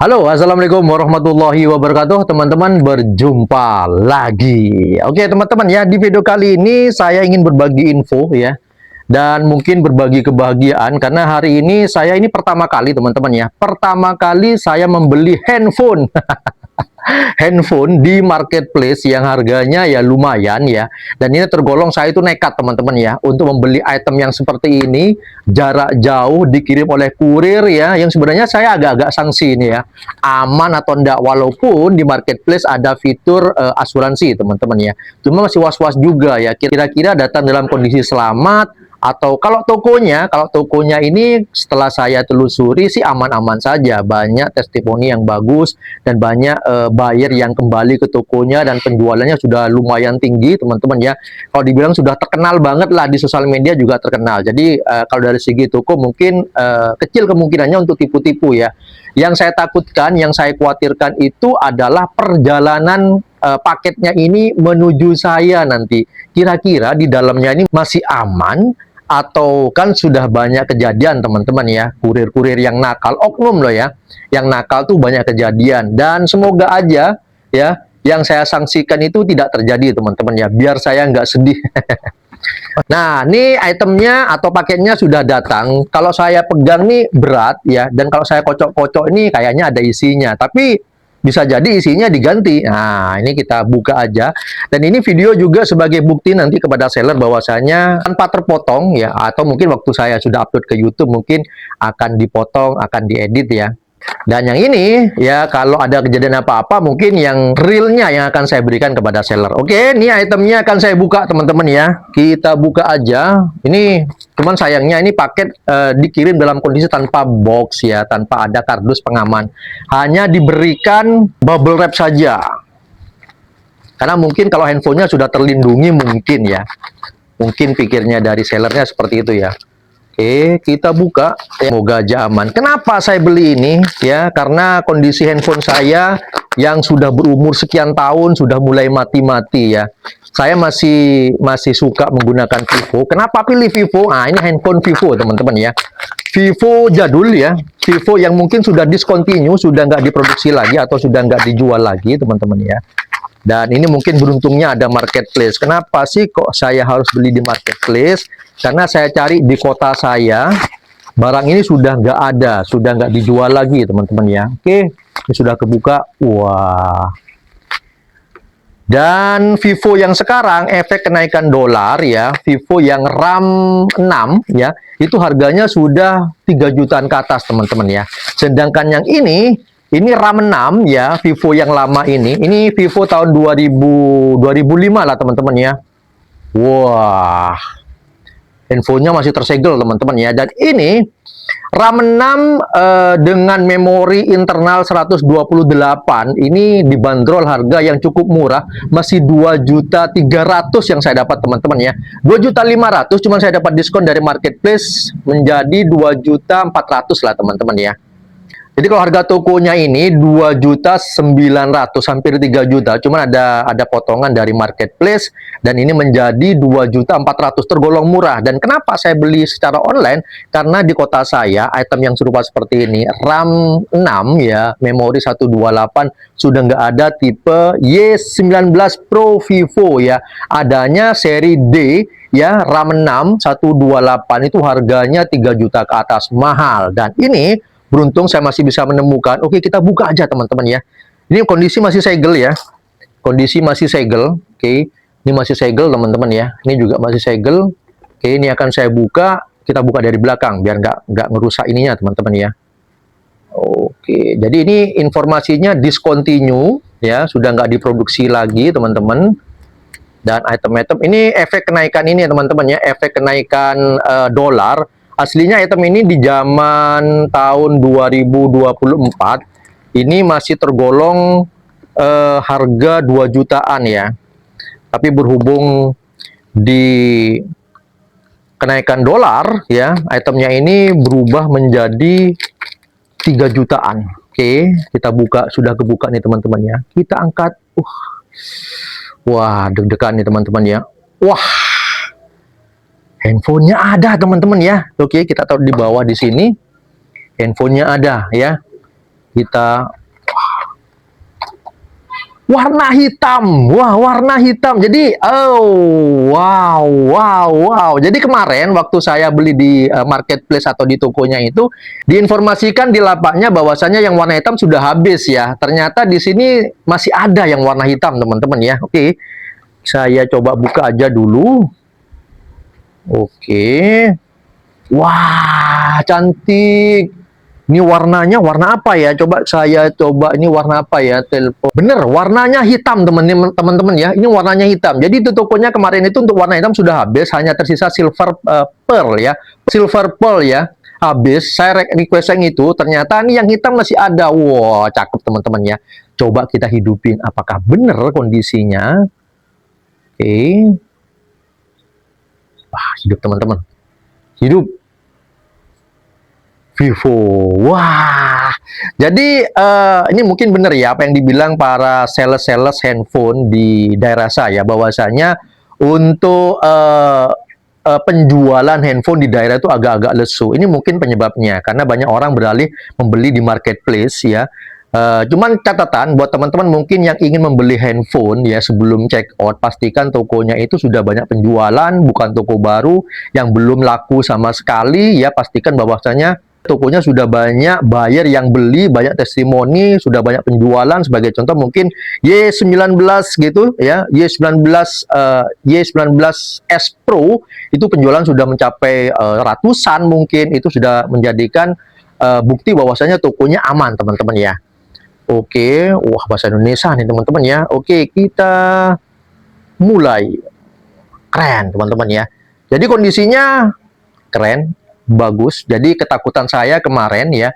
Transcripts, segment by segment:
Halo, assalamualaikum warahmatullahi wabarakatuh. Teman-teman, berjumpa lagi. Oke, teman-teman ya, di video kali ini saya ingin berbagi info ya, dan mungkin berbagi kebahagiaan karena hari ini saya ini pertama kali teman-teman ya, pertama kali saya membeli handphone. Handphone di marketplace yang harganya ya lumayan ya, dan ini tergolong saya itu nekat teman-teman ya untuk membeli item yang seperti ini, jarak jauh, dikirim oleh kurir ya, yang sebenarnya saya agak-agak sanksi ini ya, aman atau enggak, walaupun di marketplace ada fitur asuransi teman-teman ya, cuma masih was-was juga ya, kira-kira datang dalam kondisi selamat. Atau kalau tokonya ini setelah saya telusuri sih aman-aman saja, banyak testimoni yang bagus dan banyak buyer yang kembali ke tokonya dan penjualannya sudah lumayan tinggi teman-teman ya. Kalau dibilang sudah terkenal banget lah di sosial media juga terkenal. Jadi kalau dari segi toko mungkin kecil kemungkinannya untuk tipu-tipu ya. Yang saya takutkan, yang saya khawatirkan itu adalah perjalanan paketnya ini menuju saya nanti. Kira-kira di dalamnya ini masih aman atau kan sudah banyak kejadian teman-teman ya, kurir-kurir yang nakal, oknum loh ya, yang nakal tuh banyak kejadian, dan semoga aja ya yang saya sanksikan itu tidak terjadi teman-teman ya, biar saya nggak sedih. Nah, ini itemnya atau paketnya sudah datang. Kalau saya pegang nih berat ya, dan kalau saya kocok-kocok ini kayaknya ada isinya, tapi bisa jadi isinya diganti. Nah, ini kita buka aja. Dan ini video juga sebagai bukti nanti kepada seller bahwasanya tanpa terpotong ya, atau mungkin waktu saya sudah upload ke YouTube mungkin akan dipotong, akan diedit ya. Dan yang ini ya, kalau ada kejadian apa-apa mungkin yang realnya yang akan saya berikan kepada seller. Oke, ini itemnya akan saya buka teman-teman ya. Kita buka aja. Ini cuman sayangnya ini paket dikirim dalam kondisi tanpa box ya, tanpa ada kardus pengaman. Hanya diberikan bubble wrap saja. Karena mungkin kalau handphonenya sudah terlindungi mungkin ya. Mungkin pikirnya dari sellernya seperti itu ya. Oke, kita buka. Semoga aja aman. Kenapa saya beli ini? Ya, karena kondisi handphone saya yang sudah berumur sekian tahun sudah mulai mati-mati ya. Saya masih suka menggunakan Vivo. Kenapa pilih Vivo? Nah, ini handphone Vivo teman-teman ya. Vivo jadul ya. Vivo yang mungkin sudah discontinue, sudah nggak diproduksi lagi atau sudah nggak dijual lagi teman-teman ya. Dan ini mungkin beruntungnya ada marketplace. Kenapa sih kok saya harus beli di marketplace? Karena saya cari di kota saya, barang ini sudah nggak ada, sudah nggak dijual lagi teman-teman ya. Oke, ini sudah kebuka. Wah. Dan Vivo yang sekarang efek kenaikan dolar ya, Vivo yang RAM 6 ya, itu harganya sudah 3 jutaan ke atas teman-teman ya. Sedangkan yang ini RAM 6 ya, Vivo yang lama ini Vivo tahun 2005 lah teman-teman ya. Wah, handphonenya masih tersegel teman-teman ya. Dan ini RAM 6 dengan memori internal 128, ini dibanderol harga yang cukup murah, masih 2.300.000 yang saya dapat teman-teman ya. 2.500.000 cuman saya dapat diskon dari marketplace menjadi 2.400.000 lah teman-teman ya. Jadi kalau harga tokonya ini 2.900.000, hampir 3 juta, cuman ada potongan dari marketplace dan ini menjadi 2.400.000, tergolong murah. Dan kenapa saya beli secara online? Karena di kota saya item yang serupa seperti ini, RAM 6 ya, memori 128, sudah nggak ada tipe Y19 Pro Vivo ya. Adanya seri D ya, RAM 6 128 itu harganya 3 juta ke atas, mahal. Dan ini beruntung saya masih bisa menemukan. Oke, kita buka aja teman-teman ya. Ini kondisi masih segel ya. Kondisi masih segel. Oke, ini masih segel teman-teman ya. Ini juga masih segel. Oke, ini akan saya buka. Kita buka dari belakang biar nggak ngerusak ininya teman-teman ya. Oke, jadi ini informasinya discontinue ya, sudah nggak diproduksi lagi teman-teman. Dan item-item ini efek kenaikan ini teman-teman ya, efek kenaikan dolar. Aslinya item ini di zaman tahun 2024 ini masih tergolong harga 2 jutaan ya. Tapi berhubung di kenaikan dolar ya, itemnya ini berubah menjadi 3 jutaan. Oke, kita buka, sudah kebuka nih teman-teman ya. Kita angkat. Wah, deg-degan nih teman-teman ya. Wah, handphonenya ada teman-teman ya. Oke, kita taruh di bawah di sini. Handphonenya ada ya. Kita warna hitam. Wah, warna hitam. Jadi, oh, wow, wow, wow. Jadi kemarin waktu saya beli di marketplace atau di tokonya itu, diinformasikan di lapaknya bahwasanya yang warna hitam sudah habis ya. Ternyata di sini masih ada yang warna hitam, teman-teman ya. Oke. Saya coba buka aja dulu. Oke. Wah, cantik. Ini warnanya warna apa ya? Coba ini warna apa ya? Telepon. Bener, warnanya hitam teman-teman ya. Ini warnanya hitam. Jadi itu tokonya kemarin itu untuk warna hitam sudah habis, hanya tersisa silver pearl ya. Silver pearl ya. Habis, saya request yang itu, ternyata ini yang hitam masih ada. Wow, cakep teman-teman ya. Coba kita hidupin apakah bener kondisinya. Oke. Wah, hidup teman-teman. Hidup. Vivo. Wah. Jadi ini mungkin benar ya apa yang dibilang para sales-sales handphone di daerah saya, bahwasanya untuk penjualan handphone di daerah itu agak-agak lesu. Ini mungkin penyebabnya karena banyak orang beralih membeli di marketplace ya. Cuman catatan buat teman-teman mungkin yang ingin membeli handphone ya, sebelum check out pastikan tokonya itu sudah banyak penjualan, bukan toko baru yang belum laku sama sekali ya. Pastikan bahwasanya tokonya sudah banyak buyer yang beli, banyak testimoni, sudah banyak penjualan. Sebagai contoh mungkin Y19 gitu ya, Y19S Pro itu penjualan sudah mencapai ratusan, mungkin itu sudah menjadikan bukti bahwasanya tokonya aman teman-teman ya. Oke, wah bahasa Indonesia nih teman-teman ya. Oke, kita mulai. Keren teman-teman ya. Jadi kondisinya keren, bagus. Jadi ketakutan saya kemarin ya,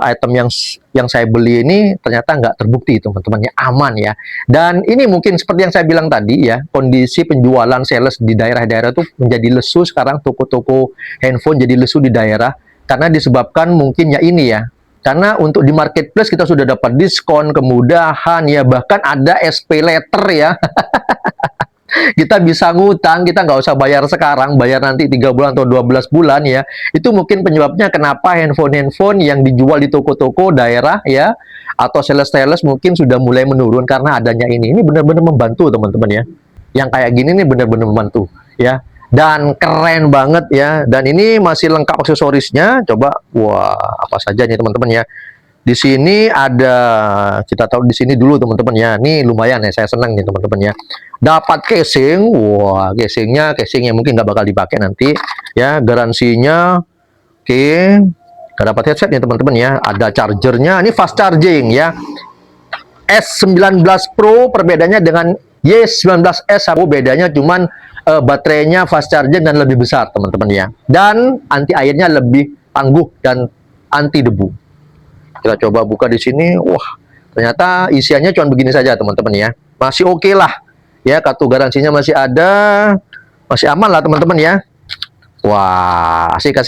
item yang saya beli ini ternyata nggak terbukti teman-teman ya, aman ya. Dan ini mungkin seperti yang saya bilang tadi ya, kondisi penjualan sales di daerah-daerah itu menjadi lesu sekarang, toko-toko handphone jadi lesu di daerah karena disebabkan mungkin ya ini ya. Karena untuk di marketplace kita sudah dapat diskon, kemudahan ya, bahkan ada SP letter ya. Kita bisa ngutang, kita nggak usah bayar sekarang, bayar nanti 3 bulan atau 12 bulan ya. Itu mungkin penyebabnya kenapa handphone-handphone yang dijual di toko-toko daerah ya, atau sales-sales mungkin sudah mulai menurun karena adanya ini. Ini benar-benar membantu teman-teman ya. Yang kayak gini nih benar-benar membantu ya. Dan keren banget ya. Dan ini masih lengkap aksesorisnya. Coba, wah apa saja nih teman-teman ya. Di sini ada, kita tahu di sini dulu teman-teman ya. Ini lumayan ya, saya senang nih teman-teman ya. Dapat casing, wah casingnya mungkin nggak bakal dipakai nanti ya. Garansinya, oke. Nggak dapat headset nih teman-teman ya. Ada chargernya, ini fast charging ya. S19 Pro perbedaannya dengan Y19S, bedanya cuman baterainya fast charging dan lebih besar teman-teman ya. Dan anti airnya lebih tangguh dan anti debu. Kita coba buka di sini. Wah, ternyata isiannya cuma begini saja teman-teman ya. Masih oke lah. Ya, kartu garansinya masih ada. Masih aman lah teman-teman ya. Wah, asik.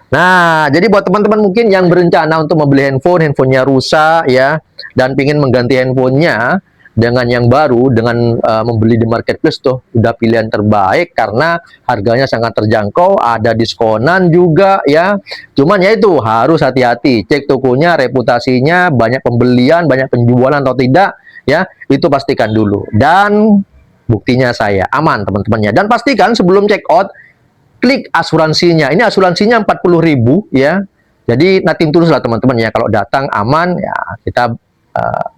Nah, jadi buat teman-teman mungkin yang berencana untuk membeli handphonenya rusak ya, dan pingin mengganti handphonenya dengan yang baru, dengan membeli di marketplace tuh udah pilihan terbaik karena harganya sangat terjangkau, ada diskonan juga ya. Cuman ya itu harus hati-hati, cek tokonya, reputasinya, banyak pembelian, banyak penjualan atau tidak ya, itu pastikan dulu. Dan buktinya saya aman teman-temannya. Dan pastikan sebelum check out klik asuransinya. Ini asuransinya 40.000 ya. Jadi nothing tulus lah teman-teman ya. Kalau datang aman ya,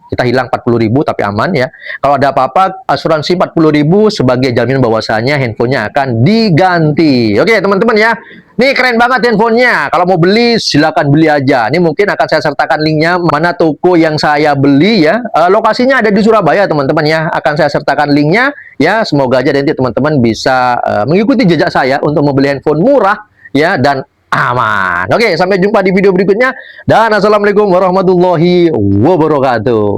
kita hilang 40.000 tapi aman ya. Kalau ada apa-apa asuransi 40.000 sebagai jaminan bahwasanya handphonenya akan diganti. Oke teman-teman ya. Ini keren banget handphonenya. Kalau mau beli silakan beli aja. Ini mungkin akan saya sertakan linknya mana toko yang saya beli ya. Lokasinya ada di Surabaya teman-teman ya. Akan saya sertakan linknya ya. Semoga aja nanti teman-teman bisa mengikuti jejak saya untuk membeli handphone murah ya dan aman. Oke, sampai jumpa di video berikutnya. Dan assalamualaikum warahmatullahi wabarakatuh.